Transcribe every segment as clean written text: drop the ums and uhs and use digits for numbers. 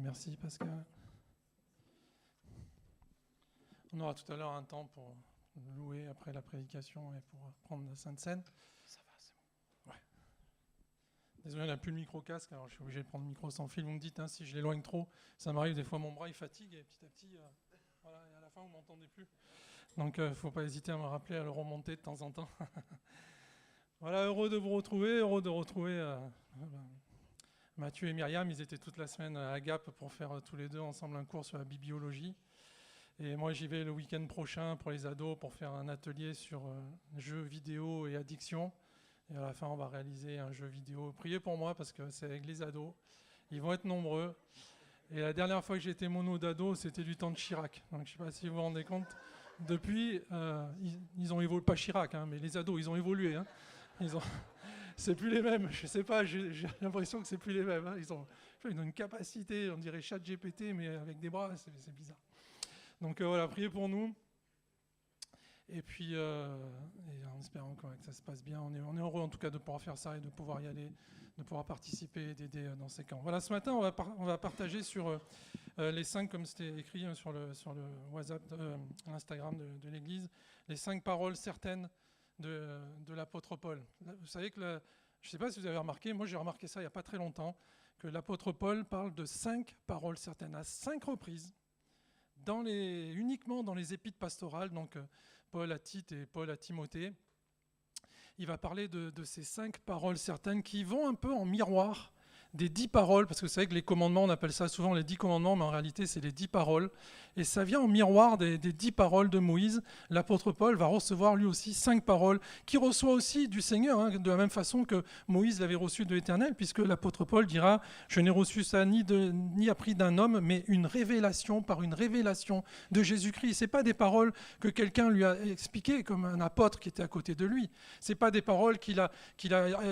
Merci Pascal. On aura tout à l'heure un temps pour louer après la prédication et pour prendre la Sainte Seine. Ça va, c'est bon. Ouais. Désolé, on n'a plus le micro-casque, alors je suis obligé de prendre le micro sans fil. Vous me dites, si je l'éloigne trop, ça m'arrive des fois, mon bras il fatigue et petit à petit, voilà, et à la fin vous ne m'entendez plus. Donc il ne faut pas hésiter à me rappeler, à le remonter de temps en temps. Voilà, heureux de vous retrouver, Mathieu et Myriam. Ils étaient toute la semaine à Gap pour faire tous les deux ensemble un cours sur la bibliologie. Et moi, j'y vais le week-end prochain pour les ados pour faire un atelier sur jeux vidéo et addiction. Et à la fin, on va réaliser un jeu vidéo. Priez pour moi parce que c'est avec les ados. Ils vont être nombreux. Et la dernière fois que j'ai été mono d'ado, c'était du temps de Chirac. Donc, je ne sais pas si vous vous rendez compte. Depuis, ils ont évolué, pas Chirac, mais les ados, ils ont évolué. C'est plus les mêmes. Je ne sais pas, j'ai l'impression que c'est plus les mêmes. Ils ont une capacité, on dirait ChatGPT, mais avec des bras, c'est bizarre. Donc voilà, priez pour nous. Et puis, et en espérant que ça se passe bien, on est heureux en tout cas de pouvoir faire ça et de pouvoir y aller, de pouvoir participer et d'aider dans ces camps. Voilà, ce matin, on va partager sur les 5, comme c'était écrit sur le WhatsApp, l'Instagram de l'Église, les 5 paroles certaines de l'apôtre Paul. Vous savez que, je ne sais pas si vous avez remarqué, moi j'ai remarqué ça il n'y a pas très longtemps, que l'apôtre Paul parle de 5 paroles certaines, à 5 reprises, uniquement dans les épîtres pastorales, donc Paul à Tite et Paul à Timothée. Il va parler de ces 5 paroles certaines qui vont un peu en miroir des 10 paroles, parce que vous savez que les commandements, on appelle ça souvent les 10 commandements, mais en réalité c'est les 10 paroles, et ça vient en miroir des 10 paroles de Moïse. L'apôtre Paul va recevoir lui aussi 5 paroles, qui reçoit aussi du Seigneur, de la même façon que Moïse l'avait reçu de l'Éternel, puisque l'apôtre Paul dira « Je n'ai reçu ça ni appris d'un homme, mais une révélation par une révélation de Jésus-Christ ». Ce n'est pas des paroles que quelqu'un lui a expliquées, comme un apôtre qui était à côté de lui. Ce n'est pas des paroles qu'il a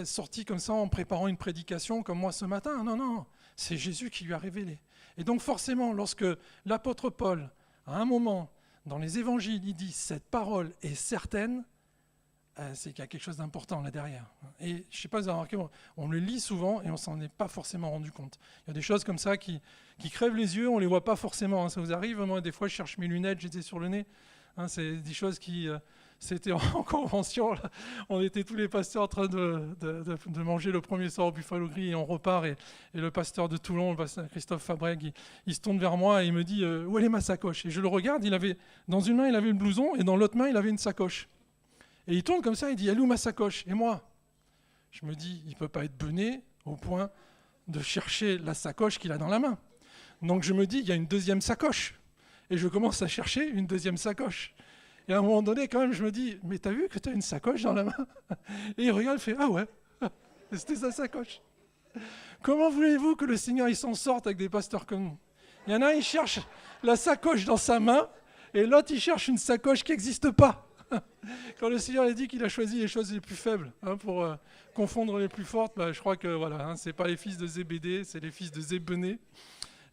sorties comme ça en préparant une prédication, comme moi ce matin. Non, c'est Jésus qui lui a révélé. Et donc forcément, lorsque l'apôtre Paul, à un moment, dans les évangiles, il dit « cette parole est certaine », c'est qu'il y a quelque chose d'important là derrière. Et je ne sais pas si vous avez remarqué, on le lit souvent et on ne s'en est pas forcément rendu compte. Il y a des choses comme ça qui crèvent les yeux, on ne les voit pas forcément. Ça vous arrive? Moi, des fois, je cherche mes lunettes, j'étais sur le nez. C'est des choses qui... C'était en convention, là. On était tous les pasteurs en train de manger le premier soir au Buffalo Grill et on repart. Et le pasteur de Toulon, le pasteur Christophe Fabreg, il se tourne vers moi et il me dit « Où est ma sacoche ?» Et je le regarde, dans une main il avait le blouson et dans l'autre main il avait une sacoche. Et il tourne comme ça, il dit « Elle est où ma sacoche ?» Et moi, je me dis « Il ne peut pas être bené au point de chercher la sacoche qu'il a dans la main. » Donc je me dis « Il y a une deuxième sacoche. » Et je commence à chercher une deuxième sacoche. Et à un moment donné, quand même, je me dis, mais t'as vu que t'as une sacoche dans la main? Et il regarde, il fait, ah ouais, c'était sa sacoche. Comment voulez-vous que le Seigneur il s'en sorte avec des pasteurs comme nous? Il y en a un, il cherche la sacoche dans sa main, et l'autre, il cherche une sacoche qui n'existe pas. Quand le Seigneur a dit qu'il a choisi les choses les plus faibles pour confondre les plus fortes, je crois que voilà, c'est pas les fils de Zébédée, c'est les fils de Zébéné.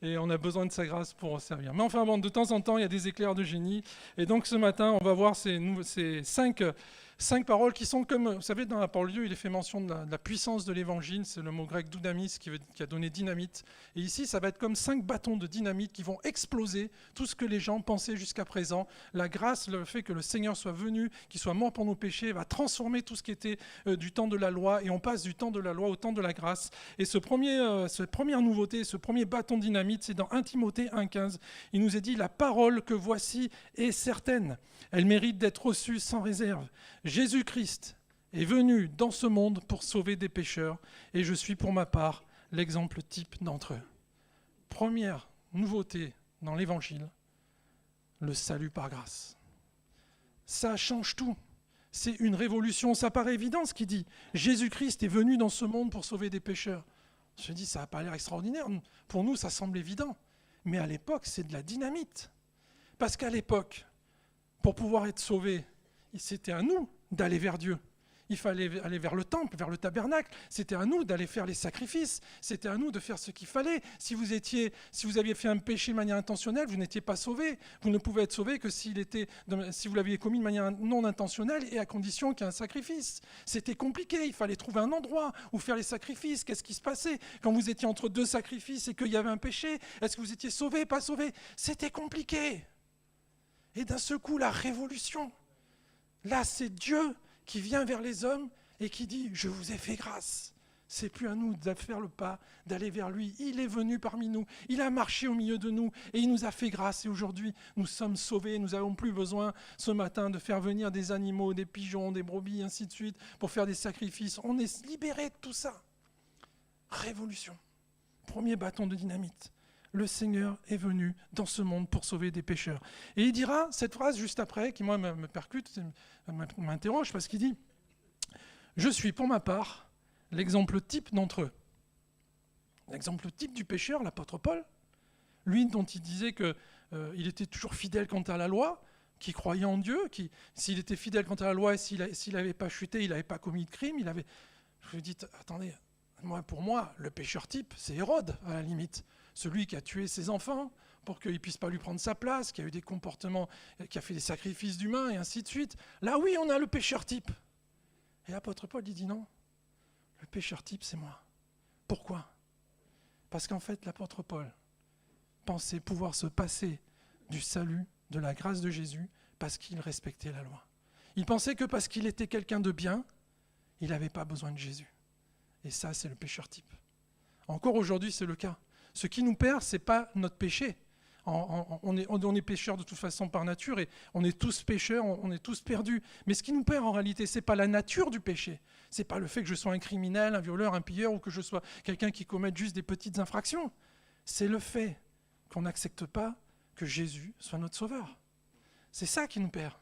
Et on a besoin de sa grâce pour servir. Mais enfin, bon, de temps en temps, il y a des éclairs de génie. Et donc, ce matin, on va voir ces 5 paroles qui sont comme, vous savez, dans la parole de Dieu, il est fait mention de la puissance de l'évangile. C'est le mot grec dounamis qui a donné dynamite. Et ici, ça va être comme 5 bâtons de dynamite qui vont exploser tout ce que les gens pensaient jusqu'à présent. La grâce, le fait que le Seigneur soit venu, qu'il soit mort pour nos péchés, va transformer tout ce qui était du temps de la loi. Et on passe du temps de la loi au temps de la grâce. Et cette première nouveauté, ce premier bâton de dynamite, c'est dans 1 Timothée 1,15. Il nous est dit « La parole que voici est certaine. Elle mérite d'être reçue sans réserve. Jésus-Christ est venu dans ce monde pour sauver des pécheurs et je suis pour ma part l'exemple type d'entre eux. » Première nouveauté dans l'Évangile, le salut par grâce. Ça change tout. C'est une révolution. Ça paraît évident ce qu'il dit. Jésus-Christ est venu dans ce monde pour sauver des pécheurs. Je me dis, ça n'a pas l'air extraordinaire. Pour nous, ça semble évident. Mais à l'époque, c'est de la dynamite. Parce qu'à l'époque, pour pouvoir être sauvé, c'était à nous d'aller vers Dieu. Il fallait aller vers le temple, vers le tabernacle. C'était à nous d'aller faire les sacrifices. C'était à nous de faire ce qu'il fallait. Si vous aviez fait un péché de manière intentionnelle, vous n'étiez pas sauvé. Vous ne pouvez être sauvé que si vous l'aviez commis de manière non intentionnelle et à condition qu'il y ait un sacrifice. C'était compliqué. Il fallait trouver un endroit où faire les sacrifices. Qu'est-ce qui se passait quand vous étiez entre deux sacrifices et qu'il y avait un péché? Est-ce que vous étiez sauvé, pas sauvé? C'était compliqué. Et d'un seul coup, la révolution. Là, c'est Dieu qui vient vers les hommes et qui dit « Je vous ai fait grâce ». C'est plus à nous de faire le pas, d'aller vers lui. Il est venu parmi nous, il a marché au milieu de nous et il nous a fait grâce. Et aujourd'hui, nous sommes sauvés. Nous n'avons plus besoin ce matin de faire venir des animaux, des pigeons, des brebis, ainsi de suite, pour faire des sacrifices. On est libérés de tout ça. Révolution. Premier bâton de dynamite. Le Seigneur est venu dans ce monde pour sauver des pécheurs. Et il dira cette phrase juste après, qui moi me percute, m'interroge, parce qu'il dit « Je suis pour ma part l'exemple type d'entre eux ». L'exemple type du pécheur, l'apôtre Paul, lui dont il disait qu'il était toujours fidèle quant à la loi, qui croyait en Dieu, qui s'il était fidèle quant à la loi et s'il n'avait pas chuté, il n'avait pas commis de crime, je lui dis « Attendez, pour moi, le pécheur type, c'est Hérode, à la limite. Celui qui a tué ses enfants pour qu'il ne puisse pas lui prendre sa place, qui a eu des comportements, qui a fait des sacrifices d'humains, et ainsi de suite. Là, oui, on a le pécheur type. Et l'apôtre Paul dit non, le pécheur type, c'est moi. Pourquoi? Parce qu'en fait, l'apôtre Paul pensait pouvoir se passer du salut, de la grâce de Jésus, parce qu'il respectait la loi. Il pensait que parce qu'il était quelqu'un de bien, il n'avait pas besoin de Jésus. Et ça, c'est le pécheur type. Encore aujourd'hui, c'est le cas. Ce qui nous perd, ce n'est pas notre péché. On est pécheurs de toute façon par nature et on est tous pécheurs, on est tous perdus. Mais ce qui nous perd en réalité, ce n'est pas la nature du péché. Ce n'est pas le fait que je sois un criminel, un violeur, un pilleur ou que je sois quelqu'un qui commette juste des petites infractions. C'est le fait qu'on n'accepte pas que Jésus soit notre sauveur. C'est ça qui nous perd.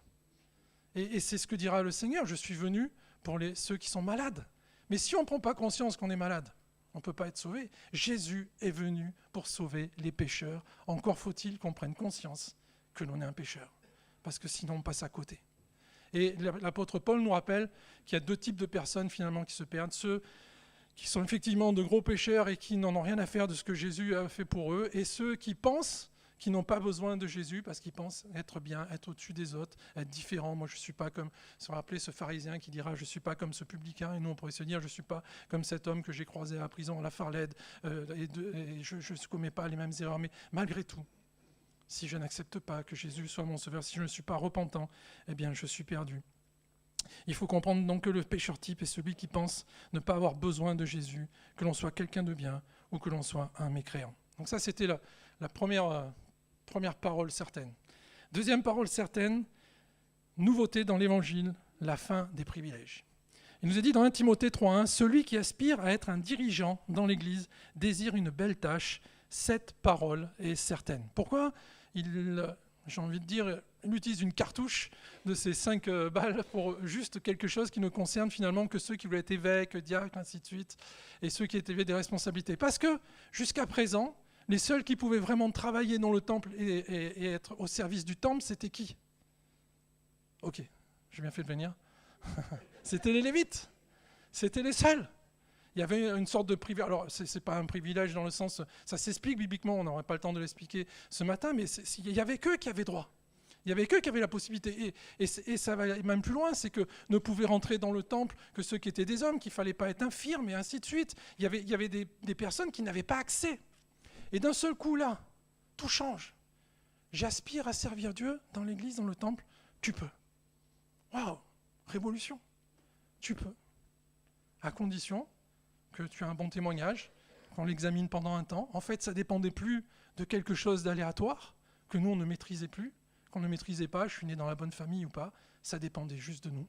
Et c'est ce que dira le Seigneur. Je suis venu pour ceux qui sont malades. Mais si on ne prend pas conscience qu'on est malade, on ne peut pas être sauvé. Jésus est venu pour sauver les pécheurs. Encore faut-il qu'on prenne conscience que l'on est un pécheur. Parce que sinon on passe à côté. Et l'apôtre Paul nous rappelle qu'il y a deux types de personnes finalement qui se perdent. Ceux qui sont effectivement de gros pécheurs et qui n'en ont rien à faire de ce que Jésus a fait pour eux. Et ceux qui pensent qu'ils n'ont pas besoin de Jésus parce qu'ils pensent être bien, être au-dessus des autres, être différents. Moi, je ne suis pas comme, se rappeler ce pharisien qui dira « je ne suis pas comme ce publicain ». Et nous, on pourrait se dire « je ne suis pas comme cet homme que j'ai croisé à la prison, à la Farlède, et je ne commets pas les mêmes erreurs ». Mais malgré tout, si je n'accepte pas que Jésus soit mon sauveur, si je ne suis pas repentant, eh bien, je suis perdu. Il faut comprendre donc que le pécheur type est celui qui pense ne pas avoir besoin de Jésus, que l'on soit quelqu'un de bien ou que l'on soit un mécréant. Donc ça, c'était la première parole certaine. Deuxième parole certaine, nouveauté dans l'Évangile, la fin des privilèges. Il nous est dit dans 1 Timothée 3.1, « Celui qui aspire à être un dirigeant dans l'Église désire une belle tâche. Cette parole est certaine. » Pourquoi j'ai envie de dire, il utilise une cartouche de ces 5 balles pour juste quelque chose qui ne concerne finalement que ceux qui voulaient être évêques, diacres, ainsi de suite, et ceux qui étaient des responsabilités. Parce que jusqu'à présent, les seuls qui pouvaient vraiment travailler dans le temple et être au service du temple, c'était qui? Ok, j'ai bien fait de venir. C'était les Lévites. C'était les seuls. Il y avait une sorte de privilège. Alors, ce n'est pas un privilège dans le sens... Ça s'explique bibliquement, on n'aurait pas le temps de l'expliquer ce matin, mais il n'y avait qu'eux qui avaient droit. Il n'y avait qu'eux qui avaient la possibilité. Et ça va même plus loin, c'est que ne pouvaient rentrer dans le temple que ceux qui étaient des hommes, qu'il ne fallait pas être infirme, et ainsi de suite. Il y avait des personnes qui n'avaient pas accès. Et d'un seul coup, là, tout change. J'aspire à servir Dieu dans l'église, dans le temple, tu peux. Waouh, révolution. Tu peux. À condition que tu as un bon témoignage, qu'on l'examine pendant un temps. En fait, ça ne dépendait plus de quelque chose d'aléatoire, que nous, on ne maîtrisait plus, qu'on ne maîtrisait pas, je suis né dans la bonne famille ou pas. Ça dépendait juste de nous,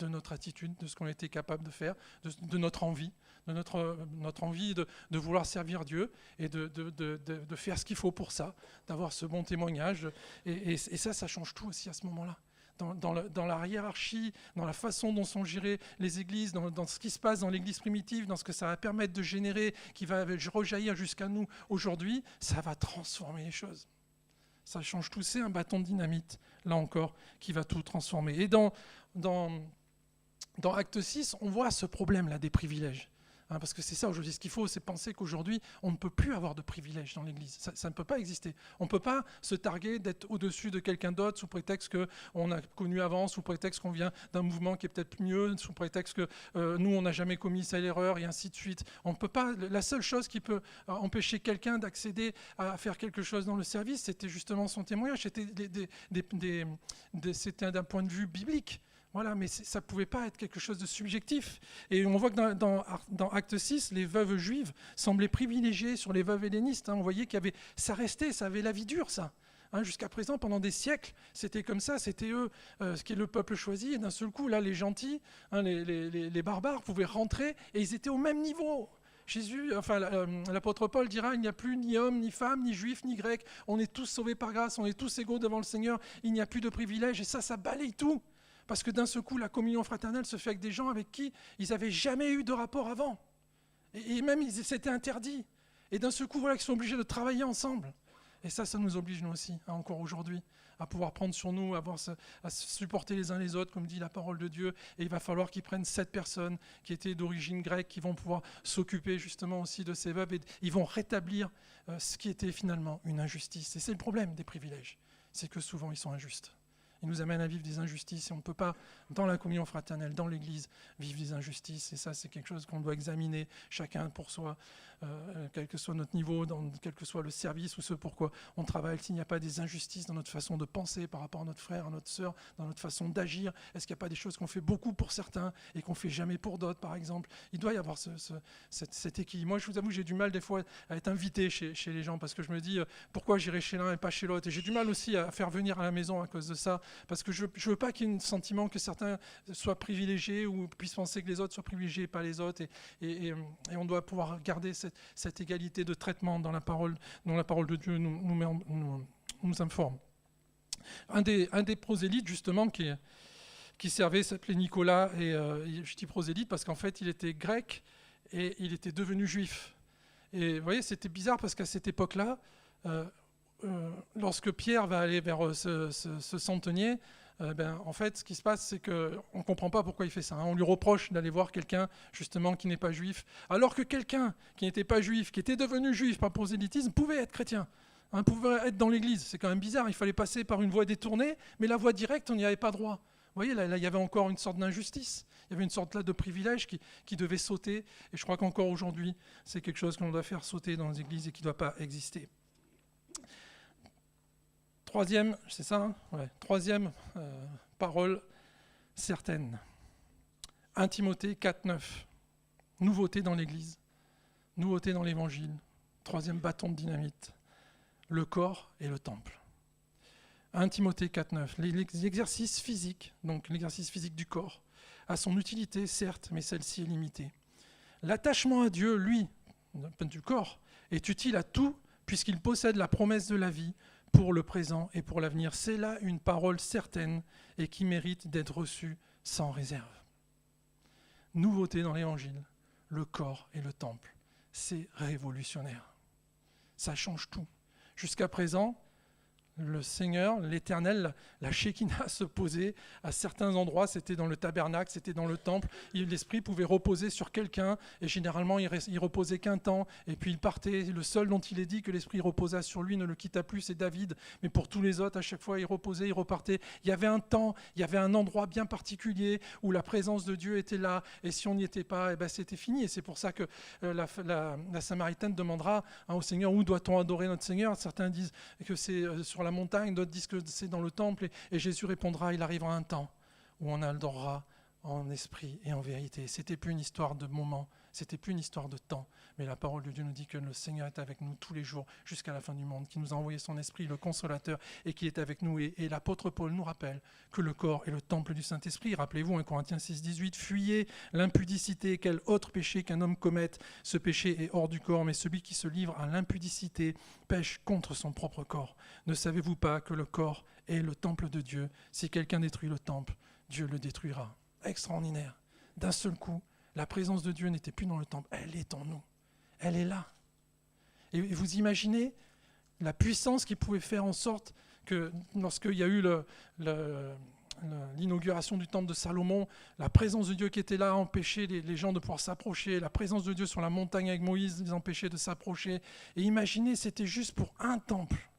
de notre attitude, de ce qu'on était capable de faire, de notre envie, de notre envie de vouloir servir Dieu et de faire ce qu'il faut pour ça, d'avoir ce bon témoignage. Et ça change tout aussi à ce moment-là. Dans la hiérarchie, dans la façon dont sont gérées les églises, dans ce qui se passe dans l'église primitive, dans ce que ça va permettre de générer, qui va rejaillir jusqu'à nous aujourd'hui, ça va transformer les choses. Ça change tout, c'est un bâton de dynamite, là encore, qui va tout transformer. Et dans dans Acte 6, on voit ce problème-là des privilèges. Hein, parce que c'est ça aujourd'hui, ce qu'il faut, c'est penser qu'aujourd'hui, on ne peut plus avoir de privilèges dans l'Église. Ça ne peut pas exister. On ne peut pas se targuer d'être au-dessus de quelqu'un d'autre sous prétexte qu'on a connu avant, sous prétexte qu'on vient d'un mouvement qui est peut-être mieux, sous prétexte que nous, on n'a jamais commis ça l'erreur, et ainsi de suite. On ne peut pas. La seule chose qui peut empêcher quelqu'un d'accéder à faire quelque chose dans le service, c'était justement son témoignage. C'était d'un point de vue biblique. Voilà, mais ça ne pouvait pas être quelque chose de subjectif. Et on voit que dans Acte 6, les veuves juives semblaient privilégiées sur les veuves hellénistes. Hein. On voyait ça restait, ça avait la vie dure, ça. Hein, jusqu'à présent, pendant des siècles, c'était comme ça, c'était eux, ce qui est le peuple choisi. Et d'un seul coup, là, les gentils, hein, les barbares pouvaient rentrer et ils étaient au même niveau. Jésus, enfin l'apôtre Paul dira, il n'y a plus ni homme, ni femme, ni juif, ni grec. On est tous sauvés par grâce, on est tous égaux devant le Seigneur. Il n'y a plus de privilèges et ça balaye tout. Parce que d'un seul coup, la communion fraternelle se fait avec des gens avec qui ils n'avaient jamais eu de rapport avant. Et même, c'était interdit. Et d'un seul coup, voilà qu'ils sont obligés de travailler ensemble. Et ça nous oblige, nous aussi, hein, encore aujourd'hui, à pouvoir prendre sur nous, à se supporter les uns les autres, comme dit la parole de Dieu. Et il va falloir qu'ils prennent 7 personnes qui étaient d'origine grecque, qui vont pouvoir s'occuper justement aussi de ces veuves. Et ils vont rétablir ce qui était finalement une injustice. Et c'est le problème des privilèges. C'est que souvent, ils sont injustes. Ils nous amènent à vivre des injustices et on ne peut pas, dans la communion fraternelle, dans l'Église, vivre des injustices. Et ça, c'est quelque chose qu'on doit examiner chacun pour soi, quel que soit notre niveau, quel que soit le service ou ce pourquoi on travaille. S'il n'y a pas des injustices dans notre façon de penser par rapport à notre frère, à notre sœur, dans notre façon d'agir, est-ce qu'il n'y a pas des choses qu'on fait beaucoup pour certains et qu'on ne fait jamais pour d'autres, par exemple? Il doit y avoir cet équilibre. Moi, je vous avoue, j'ai du mal des fois à être invité chez les gens parce que je me dis pourquoi j'irai chez l'un et pas chez l'autre. Et j'ai du mal aussi à faire venir à la maison à cause de ça. Parce que je ne veux pas qu'il y ait un sentiment que certains soient privilégiés ou puissent penser que les autres soient privilégiés et pas les autres. Et on doit pouvoir garder cette égalité de traitement dans la parole de Dieu nous informe. Un des prosélytes, justement, qui servait s'appelait Nicolas. Et je dis prosélyte parce qu'en fait, il était grec et il était devenu juif. Et vous voyez, c'était bizarre parce qu'à cette époque-là, lorsque Pierre va aller vers ce centenier, en fait, ce qui se passe, c'est qu'on ne comprend pas pourquoi il fait ça. Hein. On lui reproche d'aller voir quelqu'un, justement, qui n'est pas juif, alors que quelqu'un qui n'était pas juif, qui était devenu juif par prosélytisme, pouvait être chrétien, hein, pouvait être dans l'Église. C'est quand même bizarre, il fallait passer par une voie détournée, mais la voie directe, on n'y avait pas droit. Vous voyez, là, il y avait encore une sorte d'injustice. Il y avait une sorte là de privilège qui devait sauter. Et je crois qu'encore aujourd'hui, c'est quelque chose qu'on doit faire sauter dans les églises et qui ne doit pas exister. Troisième, c'est ça, hein, ouais. Troisième parole certaine. 1 Timothée 4,9. Nouveauté dans l'Église, nouveauté dans l'Évangile. Troisième bâton de dynamite. Le corps et le temple. 1 Timothée 4,9. L'exercice physique, donc l'exercice physique du corps, a son utilité, certes, mais celle-ci est limitée. L'attachement à Dieu, lui, du corps, est utile à tout, puisqu'il possède la promesse de la vie, pour le présent et pour l'avenir. C'est là une parole certaine et qui mérite d'être reçue sans réserve. Nouveauté dans l'Évangile, le corps et le temple. C'est révolutionnaire. Ça change tout. Jusqu'à présent, le Seigneur, l'Éternel, la Shekinah se posait à certains endroits, c'était dans le tabernacle, c'était dans le temple, l'Esprit pouvait reposer sur quelqu'un, et généralement il reposait qu'un temps, et puis il partait, le seul dont il est dit que l'Esprit reposa sur lui ne le quitta plus, c'est David, mais pour tous les autres, à chaque fois il reposait, il repartait. Il y avait un temps, il y avait un endroit bien particulier où la présence de Dieu était là, et si on n'y était pas, c'était fini, et c'est pour ça que la Samaritaine demandera au Seigneur, où doit-on adorer notre Seigneur? Certains disent que c'est sur la montagne, d'autres disent que c'est dans le temple, et Jésus répondra, il arrivera un temps où on adorera en esprit et en vérité. C'était plus une histoire de moment, c'était plus une histoire de temps, mais la parole de Dieu nous dit que le Seigneur est avec nous tous les jours jusqu'à la fin du monde, qui nous a envoyé son esprit, le consolateur, et qui est avec nous. Et l'apôtre Paul nous rappelle que le corps est le temple du Saint-Esprit. Rappelez-vous, 1 Corinthiens 6,18, fuyez l'impudicité, quel autre péché qu'un homme commette. Ce péché est hors du corps, mais celui qui se livre à l'impudicité pêche contre son propre corps. Ne savez-vous pas que le corps est le temple de Dieu? Si quelqu'un détruit le temple, Dieu le détruira. Extraordinaire. D'un seul coup, la présence de Dieu n'était plus dans le temple, elle est en nous. Elle est là. Et vous imaginez la puissance qui pouvait faire en sorte que lorsqu'il y a eu l'inauguration du temple de Salomon, la présence de Dieu qui était là empêchait les gens de pouvoir s'approcher, la présence de Dieu sur la montagne avec Moïse les empêchait de s'approcher. Et imaginez, c'était juste pour un temple.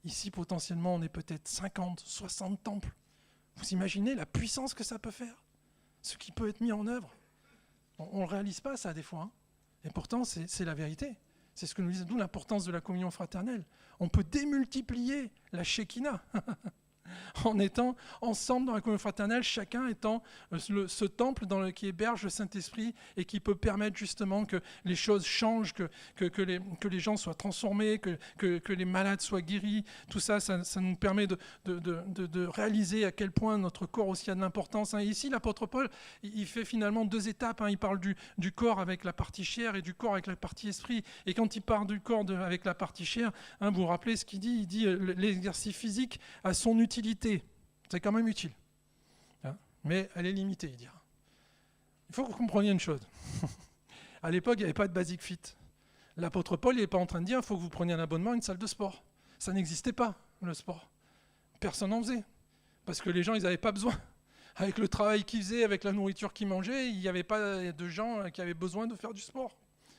Ici, potentiellement, on est peut-être 50, 60 temples. Vous imaginez la puissance que ça peut faire? Ce qui peut être mis en œuvre. On ne le réalise pas, ça, des fois. Hein. Et pourtant, c'est la vérité. C'est ce que nous disons, d'où l'importance de la communion fraternelle. On peut démultiplier la Shekinah en étant ensemble dans la communion fraternelle, chacun étant ce temple qui héberge le Saint-Esprit et qui peut permettre justement que les choses changent, que les gens soient transformés, que les malades soient guéris. Tout ça, ça nous permet de réaliser à quel point notre corps aussi a de l'importance. Et ici, l'apôtre Paul, il fait finalement 2 étapes. Il parle du corps avec la partie chair et du corps avec la partie esprit. Et quand il parle du corps avec la partie chair, vous vous rappelez ce qu'il dit? Il dit l'exercice physique a son utilité. C'est quand même utile, mais elle est limitée, il dira. Il faut que vous compreniez une chose. À l'époque, il n'y avait pas de Basic Fit. L'apôtre Paul n'est pas en train de dire qu'il faut que vous preniez un abonnement à une salle de sport. Ça n'existait pas, le sport. Personne n'en faisait, parce que les gens, ils n'avaient pas besoin. Avec le travail qu'ils faisaient, avec la nourriture qu'ils mangeaient, il n'y avait pas de gens qui avaient besoin de faire du sport.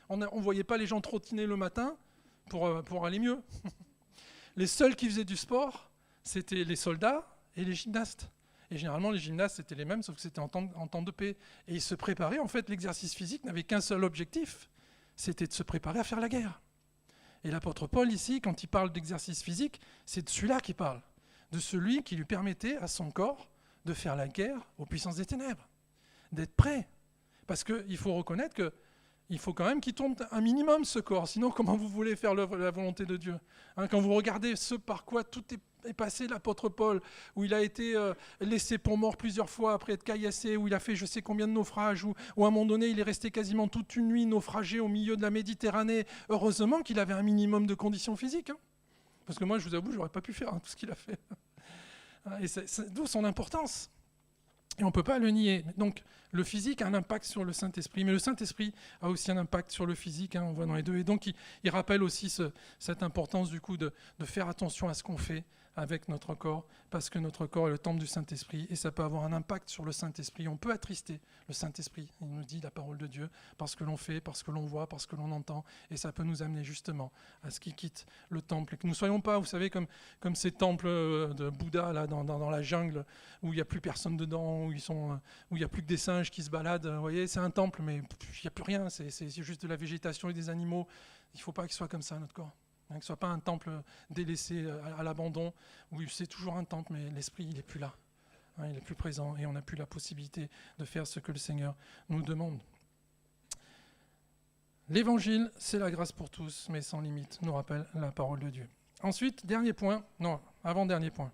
On ne voyait pas les gens trottiner le matin pour aller mieux. Les seuls qui faisaient du sport, c'était les soldats et les gymnastes. Et généralement, les gymnastes, c'était les mêmes, sauf que c'était en temps de paix. Et ils se préparaient. En fait, l'exercice physique n'avait qu'un seul objectif, c'était de se préparer à faire la guerre. Et l'apôtre Paul, ici, quand il parle d'exercice physique, c'est de celui-là qu'il parle. De celui qui lui permettait à son corps de faire la guerre aux puissances des ténèbres. D'être prêt. Parce qu'il faut reconnaître que il faut quand même qu'il tourne un minimum ce corps. Sinon, comment vous voulez faire la volonté de Dieu? Quand vous regardez ce par quoi tout est passé, l'apôtre Paul, où il a été laissé pour mort plusieurs fois après être caillassé, où il a fait je sais combien de naufrages, où à un moment donné, il est resté quasiment toute une nuit naufragé au milieu de la Méditerranée. Heureusement qu'il avait un minimum de conditions physiques. Parce que moi, je vous avoue, je n'aurais pas pu faire tout ce qu'il a fait. Et d'où son importance. Et on ne peut pas le nier. Donc, le physique a un impact sur le Saint-Esprit, mais le Saint-Esprit a aussi un impact sur le physique, on voit dans les deux. Et donc, il rappelle aussi cette importance, du coup, de faire attention à ce qu'on fait avec notre corps, parce que notre corps est le temple du Saint-Esprit, et ça peut avoir un impact sur le Saint-Esprit. On peut attrister le Saint-Esprit, il nous dit la parole de Dieu, parce que l'on fait, parce que l'on voit, parce que l'on entend, et ça peut nous amener justement à ce qui quitte le temple. Et que nous ne soyons pas, vous savez, comme ces temples de Bouddha, là, dans la jungle, où il n'y a plus personne dedans, où il n'y a plus que des singes qui se baladent. Vous voyez, c'est un temple, mais il n'y a plus rien, c'est juste de la végétation et des animaux. Il ne faut pas qu'il soit comme ça, notre corps. Que ce ne soit pas un temple délaissé à l'abandon, où c'est toujours un temple, mais l'esprit, il n'est plus là. Il n'est plus présent, et on n'a plus la possibilité de faire ce que le Seigneur nous demande. L'évangile, c'est la grâce pour tous, mais sans limite, nous rappelle la parole de Dieu. Ensuite, avant-dernier point.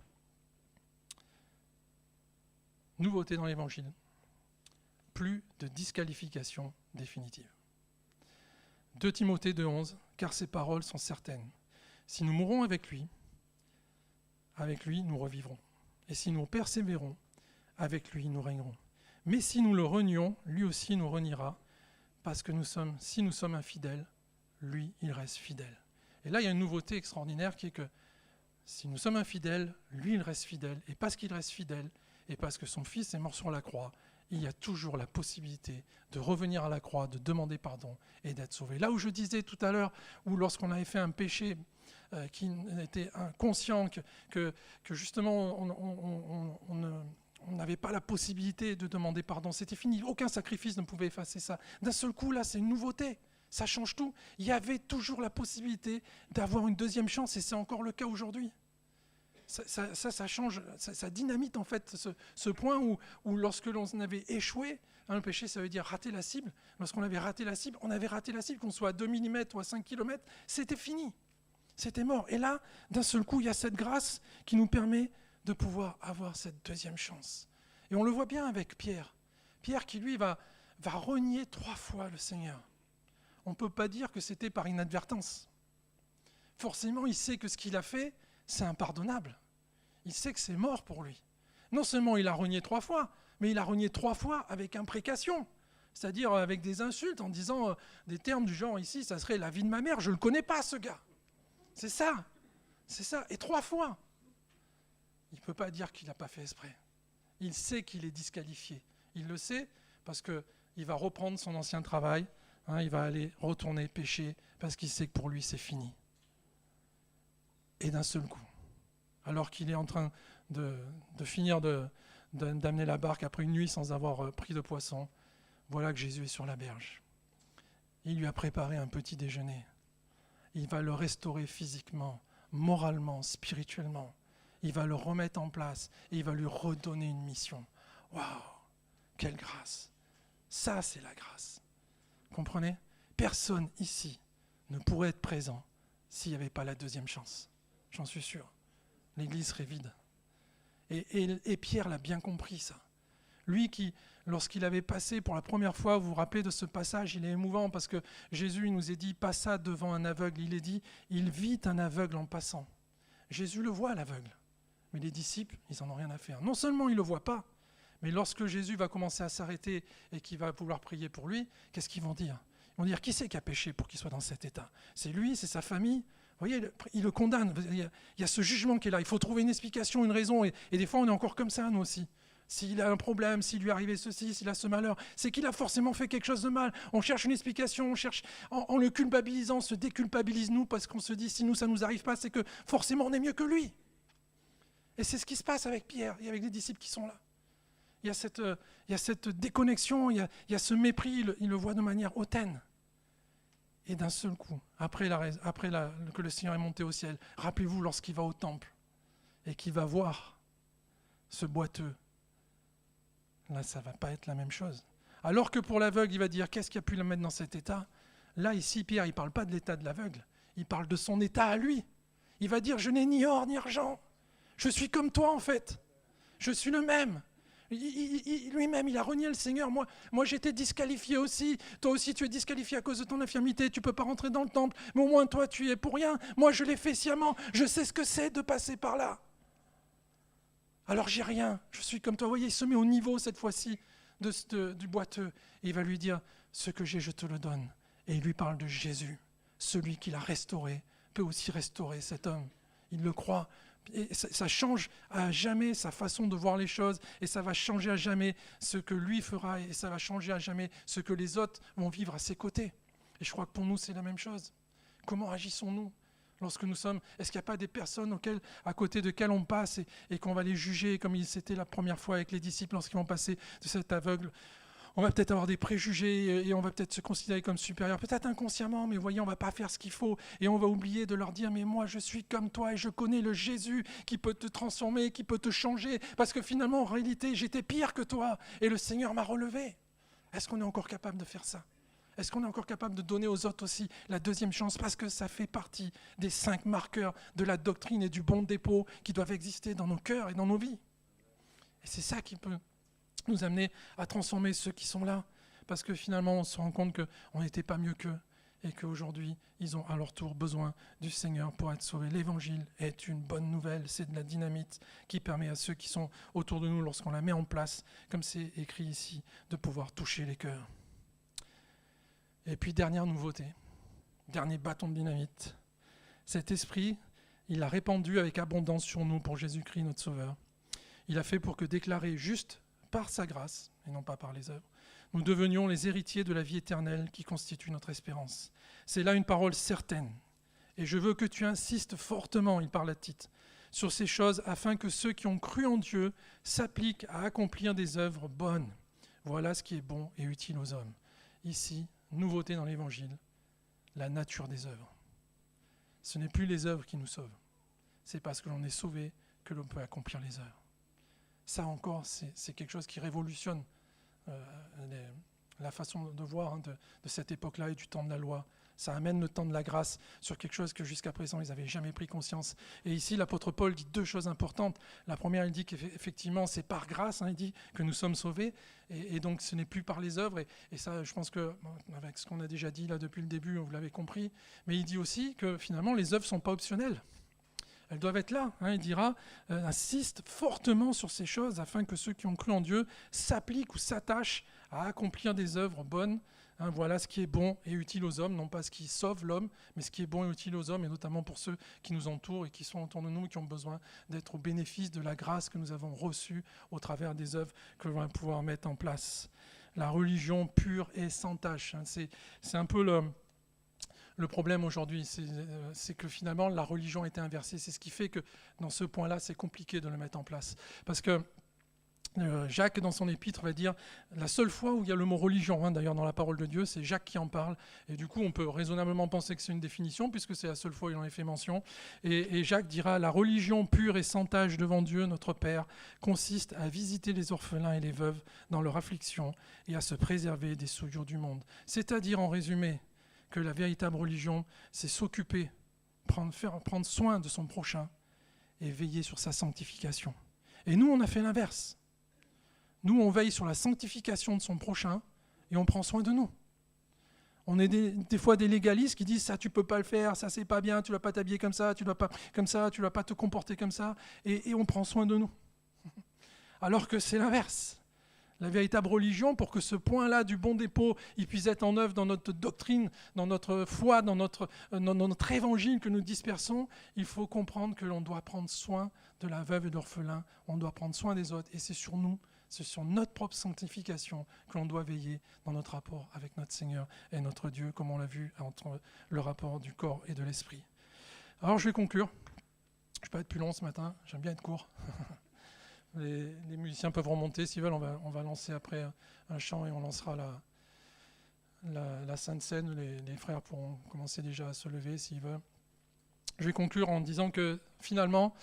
Nouveauté dans l'évangile. Plus de disqualification définitive. 2 Timothée 2,11, car ces paroles sont certaines. Si nous mourons avec lui nous revivrons. Et si nous persévérons, avec lui nous régnerons. Mais si nous le renions, lui aussi nous reniera, parce que si nous sommes infidèles, lui, il reste fidèle. Et là, il y a une nouveauté extraordinaire qui est que si nous sommes infidèles, lui, il reste fidèle. Et parce qu'il reste fidèle, et parce que son Fils est mort sur la croix, il y a toujours la possibilité de revenir à la croix, de demander pardon et d'être sauvé. Là où je disais tout à l'heure, où lorsqu'on avait fait un péché qui était inconscient, que justement on n'avait pas la possibilité de demander pardon, c'était fini, aucun sacrifice ne pouvait effacer ça. D'un seul coup, là, c'est une nouveauté, ça change tout. Il y avait toujours la possibilité d'avoir une deuxième chance, et c'est encore le cas aujourd'hui. Ça change, ça dynamite en fait ce point où lorsque l'on avait échoué, le péché ça veut dire rater la cible, lorsqu'on avait raté la cible, on avait raté la cible, qu'on soit à 2 mm ou à 5 km, c'était fini, c'était mort. Et là, d'un seul coup, il y a cette grâce qui nous permet de pouvoir avoir cette deuxième chance. Et on le voit bien avec Pierre. Pierre qui lui va renier 3 fois le Seigneur. On ne peut pas dire que c'était par inadvertance. Forcément, il sait que ce qu'il a fait, c'est impardonnable. Il sait que c'est mort pour lui. Non seulement il a renié 3 fois, mais il a renié 3 fois avec imprécation, c'est-à-dire avec des insultes, en disant des termes du genre ici, ça serait la vie de ma mère, je ne le connais pas ce gars. C'est ça, et 3 fois. Il ne peut pas dire qu'il n'a pas fait exprès. Il sait qu'il est disqualifié. Il le sait parce qu'il va reprendre son ancien travail, il va aller retourner pécher parce qu'il sait que pour lui c'est fini. Et d'un seul coup, alors qu'il est en train de finir d'amener la barque après une nuit sans avoir pris de poisson, voilà que Jésus est sur la berge. Il lui a préparé un petit déjeuner. Il va le restaurer physiquement, moralement, spirituellement. Il va le remettre en place et il va lui redonner une mission. Waouh, quelle grâce! Ça, c'est la grâce. Comprenez? Personne ici ne pourrait être présent s'il n'y avait pas la deuxième chance. J'en suis sûr. L'église serait vide. Et Pierre l'a bien compris, ça. Lui qui, lorsqu'il avait passé pour la première fois, vous vous rappelez de ce passage, il est émouvant parce que Jésus il nous est dit, passa devant un aveugle. Il est dit, il vit un aveugle en passant. Jésus le voit, l'aveugle. Mais les disciples, ils n'en ont rien à faire. Non seulement ils ne le voient pas, mais lorsque Jésus va commencer à s'arrêter et qu'il va vouloir prier pour lui, qu'est-ce qu'ils vont dire? Ils vont dire, qui c'est qui a péché pour qu'il soit dans cet état? C'est lui, c'est sa famille? Vous voyez, il le condamne. Il y a ce jugement qui est là. Il faut trouver une explication, une raison. Et des fois, on est encore comme ça, nous aussi. S'il a un problème, s'il lui est arrivé ceci, s'il a ce malheur, c'est qu'il a forcément fait quelque chose de mal. On cherche une explication, on cherche, en le culpabilisant, on se déculpabilise nous parce qu'on se dit, si nous, ça ne nous arrive pas, c'est que forcément, on est mieux que lui. Et c'est ce qui se passe avec Pierre et avec les disciples qui sont là. Il y a cette déconnexion, il y a ce mépris, il le voit de manière hautaine. Et d'un seul coup, après que le Seigneur est monté au ciel, rappelez-vous lorsqu'il va au temple et qu'il va voir ce boiteux, là ça ne va pas être la même chose. Alors que pour l'aveugle, il va dire qu'est-ce qui a pu le mettre dans cet état? Là ici, Pierre, il ne parle pas de l'état de l'aveugle, il parle de son état à lui. Il va dire je n'ai ni or ni argent, je suis comme toi en fait, je suis le même. Lui-même, il a renié le Seigneur. Moi, j'étais disqualifié aussi. Toi aussi, tu es disqualifié à cause de ton infirmité. Tu ne peux pas rentrer dans le temple. Mais au moins, toi, tu y es pour rien. Moi, je l'ai fait sciemment. Je sais ce que c'est de passer par là. Alors, j'ai rien. Je suis comme toi. Vous voyez, il se met au niveau, cette fois-ci, du boiteux. Et il va lui dire, ce que j'ai, je te le donne. Et il lui parle de Jésus. Celui qui l'a restauré peut aussi restaurer cet homme. Il le croit. Et ça change à jamais sa façon de voir les choses et ça va changer à jamais ce que lui fera et ça va changer à jamais ce que les autres vont vivre à ses côtés. Et je crois que pour nous, c'est la même chose. Comment agissons-nous lorsque nous sommes... Est-ce qu'il n'y a pas des personnes à côté desquelles on passe et qu'on va les juger comme c'était la première fois avec les disciples lorsqu'ils vont passer de cet aveugle? On va peut-être avoir des préjugés et on va peut-être se considérer comme supérieur, peut-être inconsciemment, mais voyez, on ne va pas faire ce qu'il faut. Et on va oublier de leur dire, mais moi je suis comme toi et je connais le Jésus qui peut te transformer, qui peut te changer. Parce que finalement, en réalité, j'étais pire que toi et le Seigneur m'a relevé. Est-ce qu'on est encore capable de faire ça? Est-ce qu'on est encore capable de donner aux autres aussi la deuxième chance? Parce que ça fait partie des 5 marqueurs de la doctrine et du bon dépôt qui doivent exister dans nos cœurs et dans nos vies. Et c'est ça qui peut nous amener à transformer ceux qui sont là. Parce que finalement, on se rend compte qu'on n'était pas mieux qu'eux et qu'aujourd'hui, ils ont à leur tour besoin du Seigneur pour être sauvés. L'évangile est une bonne nouvelle, c'est de la dynamite qui permet à ceux qui sont autour de nous, lorsqu'on la met en place, comme c'est écrit ici, de pouvoir toucher les cœurs. Et puis, dernière nouveauté, dernier bâton de dynamite. Cet esprit, il l'a répandu avec abondance sur nous pour Jésus-Christ, notre Sauveur. Il a fait pour que, déclarés justes par sa grâce, et non pas par les œuvres, nous devenions les héritiers de la vie éternelle qui constitue notre espérance. C'est là une parole certaine. Et je veux que tu insistes fortement, il parle à Tite, sur ces choses afin que ceux qui ont cru en Dieu s'appliquent à accomplir des œuvres bonnes. Voilà ce qui est bon et utile aux hommes. Ici, nouveauté dans l'Évangile, la nature des œuvres. Ce n'est plus les œuvres qui nous sauvent. C'est parce que l'on est sauvé que l'on peut accomplir les œuvres. Ça encore, c'est quelque chose qui révolutionne la façon de voir de cette époque-là et du temps de la loi. Ça amène le temps de la grâce sur quelque chose que jusqu'à présent, ils n'avaient jamais pris conscience. Et ici, l'apôtre Paul dit 2 choses importantes. La première, il dit qu'effectivement, c'est par grâce, il dit que nous sommes sauvés. Et donc, ce n'est plus par les œuvres. Et ça, je pense qu'avec ce qu'on a déjà dit là depuis le début, vous l'avez compris. Mais il dit aussi que finalement, les œuvres ne sont pas optionnelles. Elles doivent être là. Il dira, insiste fortement sur ces choses afin que ceux qui ont cru en Dieu s'appliquent ou s'attachent à accomplir des œuvres bonnes Voilà ce qui est bon et utile aux hommes, non pas ce qui sauve l'homme, mais ce qui est bon et utile aux hommes, et notamment pour ceux qui nous entourent et qui sont autour de nous, qui ont besoin d'être au bénéfice de la grâce que nous avons reçue au travers des œuvres que l'on va pouvoir mettre en place. La religion pure et sans tache, c'est un peu le problème aujourd'hui, c'est que finalement la religion a été inversée. C'est ce qui fait que dans ce point-là, c'est compliqué de le mettre en place. Parce que Jacques, dans son épître, va dire, la seule fois où il y a le mot religion, d'ailleurs dans la parole de Dieu, c'est Jacques qui en parle. Et du coup, on peut raisonnablement penser que c'est une définition, puisque c'est la seule fois où il en est fait mention. Et Jacques dira, la religion pure et sans tache devant Dieu, notre Père, consiste à visiter les orphelins et les veuves dans leur affliction et à se préserver des souillures du monde. C'est-à-dire, en résumé, que la véritable religion, c'est s'occuper, prendre soin de son prochain et veiller sur sa sanctification. Et nous, on a fait l'inverse. Nous, on veille sur la sanctification de son prochain et on prend soin de nous. On est des fois des légalistes qui disent « ça, tu ne peux pas le faire, ça, c'est pas bien, tu ne dois pas t'habiller comme ça, tu ne dois pas te comporter comme ça. » Et on prend soin de nous. Alors que c'est l'inverse. La véritable religion, pour que ce point-là du bon dépôt, il puisse être en œuvre dans notre doctrine, dans notre foi, dans notre évangile que nous dispersons, il faut comprendre que l'on doit prendre soin de la veuve et de l'orphelin, on doit prendre soin des autres, et c'est sur nous, c'est sur notre propre sanctification que l'on doit veiller dans notre rapport avec notre Seigneur et notre Dieu, comme on l'a vu entre le rapport du corps et de l'esprit. Alors je vais conclure. Je ne vais pas être plus long ce matin, j'aime bien être court. Les musiciens peuvent remonter s'ils veulent, on va lancer après un chant et on lancera la Sainte Seine. Les frères pourront commencer déjà à se lever s'ils veulent. Je vais conclure en disant que finalement,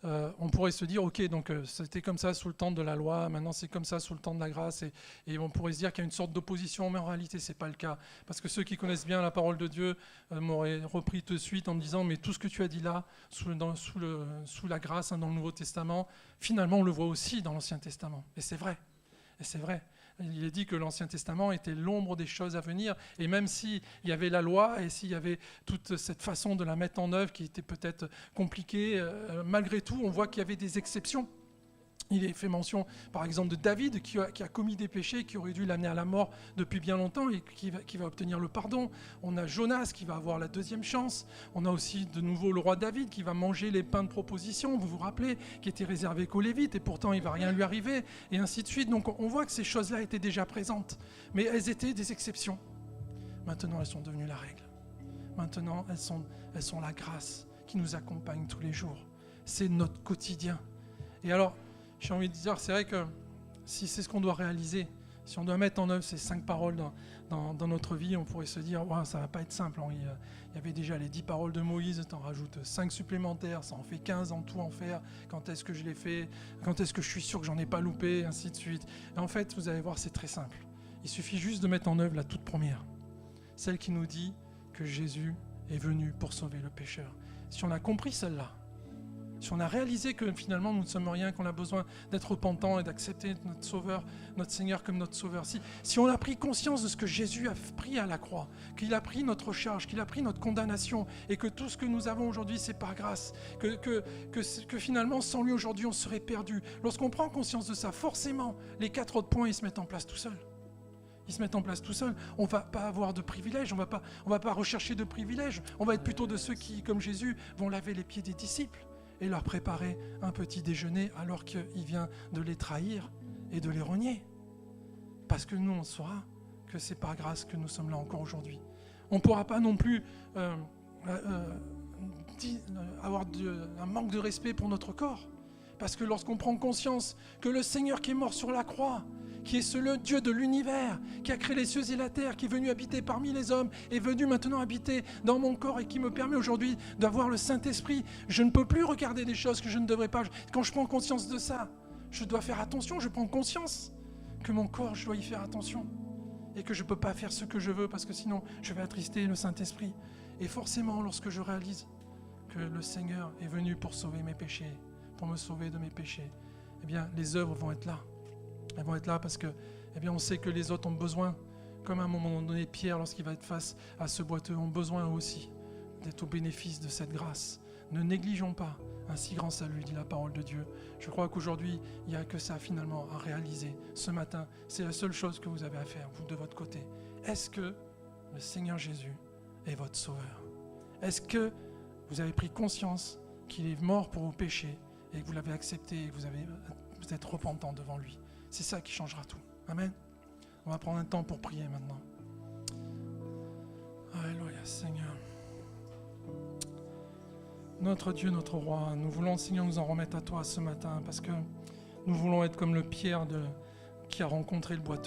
on pourrait se dire, ok, donc c'était comme ça sous le temps de la loi, maintenant c'est comme ça sous le temps de la grâce, et on pourrait se dire qu'il y a une sorte d'opposition, mais en réalité c'est pas le cas, parce que ceux qui connaissent bien la parole de Dieu m'auraient repris tout de suite en me disant, mais tout ce que tu as dit là, sous la grâce, dans le Nouveau Testament, finalement on le voit aussi dans l'Ancien Testament, et c'est vrai, Il est dit que l'Ancien Testament était l'ombre des choses à venir, et même s'il y avait la loi, et s'il y avait toute cette façon de la mettre en œuvre qui était peut-être compliquée, malgré tout, on voit qu'il y avait des exceptions. Il est fait mention, par exemple, de David qui a commis des péchés qui auraient dû l'amener à la mort depuis bien longtemps et qui va obtenir le pardon. On a Jonas qui va avoir la deuxième chance. On a aussi de nouveau le roi David qui va manger les pains de proposition, vous vous rappelez, qui étaient réservés qu'aux Lévites et pourtant il ne va rien lui arriver, et ainsi de suite. Donc on voit que ces choses-là étaient déjà présentes, mais elles étaient des exceptions. Maintenant, elles sont devenues la règle. Maintenant, elles sont la grâce qui nous accompagne tous les jours. C'est notre quotidien. Et alors, j'ai envie de dire, c'est vrai que si c'est ce qu'on doit réaliser, si on doit mettre en œuvre ces 5 paroles dans notre vie, on pourrait se dire, ouais, ça ne va pas être simple. Il y avait déjà les 10 paroles de Moïse, tu en rajoutes 5 supplémentaires, ça en fait 15 en tout en faire. Quand est-ce que je l'ai fait? Quand est-ce que je suis sûr que j'en ai pas loupé? Et ainsi de suite. Et en fait, vous allez voir, c'est très simple. Il suffit juste de mettre en œuvre la toute première, celle qui nous dit que Jésus est venu pour sauver le pécheur. Si on a compris celle-là, si on a réalisé que finalement nous ne sommes rien, qu'on a besoin d'être repentant et d'accepter notre Sauveur, notre Seigneur comme notre Sauveur, si on a pris conscience de ce que Jésus a pris à la croix, qu'il a pris notre charge, qu'il a pris notre condamnation et que tout ce que nous avons aujourd'hui c'est par grâce, que finalement sans lui aujourd'hui on serait perdu. Lorsqu'on prend conscience de ça, forcément les 4 autres points ils se mettent en place tout seuls. Ils se mettent en place tout seuls. On ne va pas avoir de privilèges, on va pas rechercher de privilèges. On va être plutôt de ceux qui, comme Jésus, vont laver les pieds des disciples et leur préparer un petit déjeuner alors qu'il vient de les trahir et de les renier. Parce que nous, on saura que c'est par grâce que nous sommes là encore aujourd'hui. On ne pourra pas non plus avoir un manque de respect pour notre corps. Parce que lorsqu'on prend conscience que le Seigneur qui est mort sur la croix, qui est le Dieu de l'univers, qui a créé les cieux et la terre, qui est venu habiter parmi les hommes, est venu maintenant habiter dans mon corps et qui me permet aujourd'hui d'avoir le Saint-Esprit. Je ne peux plus regarder des choses que je ne devrais pas. Quand je prends conscience de ça, je dois faire attention. Je prends conscience que mon corps, je dois y faire attention et que je ne peux pas faire ce que je veux parce que sinon, je vais attrister le Saint-Esprit. Et forcément, lorsque je réalise que le Seigneur est venu pour sauver mes péchés, pour me sauver de mes péchés, eh bien, les œuvres vont être là. Elles vont être là parce que, eh bien, on sait que les autres ont besoin, comme à un moment donné, Pierre, lorsqu'il va être face à ce boiteux, ont besoin aussi d'être au bénéfice de cette grâce. Ne négligeons pas un si grand salut, dit la parole de Dieu. Je crois qu'aujourd'hui, il n'y a que ça finalement à réaliser. Ce matin, c'est la seule chose que vous avez à faire, vous de votre côté. est-ce que le Seigneur Jésus est votre sauveur? Est-ce que vous avez pris conscience qu'il est mort pour vos péchés et que vous l'avez accepté et que vous êtes repentant devant lui? C'est ça qui changera tout. Amen. On va prendre un temps pour prier maintenant. Alléluia, Seigneur. Notre Dieu, notre Roi, nous voulons, Seigneur, nous en remettre à toi ce matin parce que nous voulons être comme le Pierre qui a rencontré le boiteux.